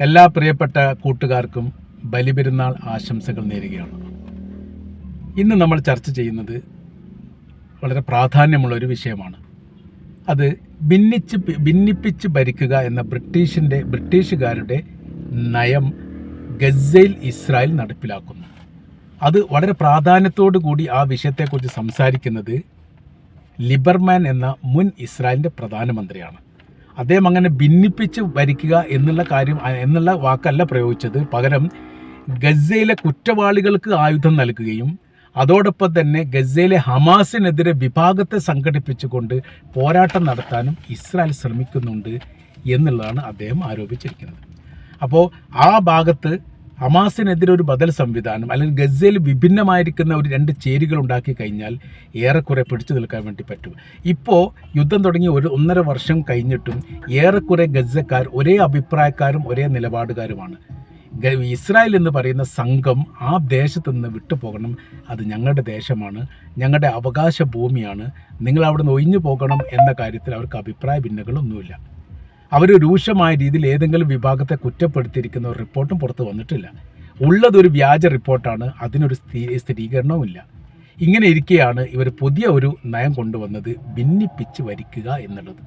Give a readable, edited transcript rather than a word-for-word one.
എല്ലാ പ്രിയപ്പെട്ട കൂട്ടുകാർക്കും ബലിപെരുന്നാൾ ആശംസകൾ നേരുകയാണ്. ഇന്ന് നമ്മൾ ചർച്ച ചെയ്യുന്നത് വളരെ പ്രാധാന്യമുള്ളൊരു വിഷയമാണ്. അത് ഭിന്നിപ്പിച്ച് ഭരിക്കുക എന്ന ബ്രിട്ടീഷുകാരുടെ നയം ഗസയിൽ ഇസ്രായേൽ നടപ്പിലാക്കുന്നു. അത് വളരെ പ്രാധാന്യത്തോടു കൂടി ആ വിഷയത്തെക്കുറിച്ച് സംസാരിക്കുന്നത് ലിബർമാൻ എന്ന മുൻ ഇസ്രായേലിൻ്റെ പ്രധാനമന്ത്രിയാണ്. അദ്ദേഹം അങ്ങനെ ഭിന്നിപ്പിച്ച് ഭരിക്കുക എന്നുള്ള വാക്കല്ല പ്രയോഗിച്ചത്. പകരം ഗസയിലെ കുറ്റവാളികൾക്ക് ആയുധം നൽകുകയും അതോടൊപ്പം തന്നെ ഗസയിലെ ഹമാസിനെതിരെ വിഭാഗത്തെ സംഘടിപ്പിച്ചുകൊണ്ട് പോരാട്ടം നടത്താനും ഇസ്രായേൽ ശ്രമിക്കുന്നുണ്ട് എന്നുള്ളതാണ് അദ്ദേഹം ആരോപിച്ചിരിക്കുന്നത്. അപ്പോൾ ആ ഭാഗത്ത് ഹമാസിനെതിരെ ഒരു ബദൽ സംവിധാനം അല്ലെങ്കിൽ ഗസയിൽ വിഭിന്നമായിരിക്കുന്ന ഒരു രണ്ട് ചേരികൾ ഉണ്ടാക്കി കഴിഞ്ഞാൽ ഏറെക്കുറെ പിടിച്ചു നിൽക്കാൻ വേണ്ടി പറ്റും. ഇപ്പോൾ യുദ്ധം തുടങ്ങി 1.5 വർഷം കഴിഞ്ഞിട്ടും ഏറെക്കുറെ ഗസക്കാർ ഒരേ അഭിപ്രായക്കാരും ഒരേ നിലപാടുകാരുമാണ്. ഇസ്രായേൽ എന്ന് പറയുന്ന സംഘം ആ ദേശത്ത് നിന്ന് വിട്ടുപോകണം, അത് ഞങ്ങളുടെ ദേശമാണ്, ഞങ്ങളുടെ അവകാശ ഭൂമിയാണ്, നിങ്ങൾ അവിടെ നിന്ന് ഒഴിഞ്ഞു പോകണം എന്ന കാര്യത്തിൽ അവർക്ക് അഭിപ്രായ ഭിന്നങ്ങളൊന്നുമില്ല. അവർ രൂക്ഷമായ രീതിയിൽ ഏതെങ്കിലും വിഭാഗത്തെ കുറ്റപ്പെടുത്തിയിരിക്കുന്ന ഒരു റിപ്പോർട്ടും പുറത്ത് വന്നിട്ടില്ല. ഉള്ളതൊരു വ്യാജ റിപ്പോർട്ടാണ്, അതിനൊരു സ്ഥിരീകരണവുമില്ല. ഇങ്ങനെ ഇരിക്കെയാണ് ഇവർ പുതിയ ഒരു നയം കൊണ്ടുവന്നത്, ഭിന്നിപ്പിച്ച് ഭരിക്കുക എന്നുള്ളത്.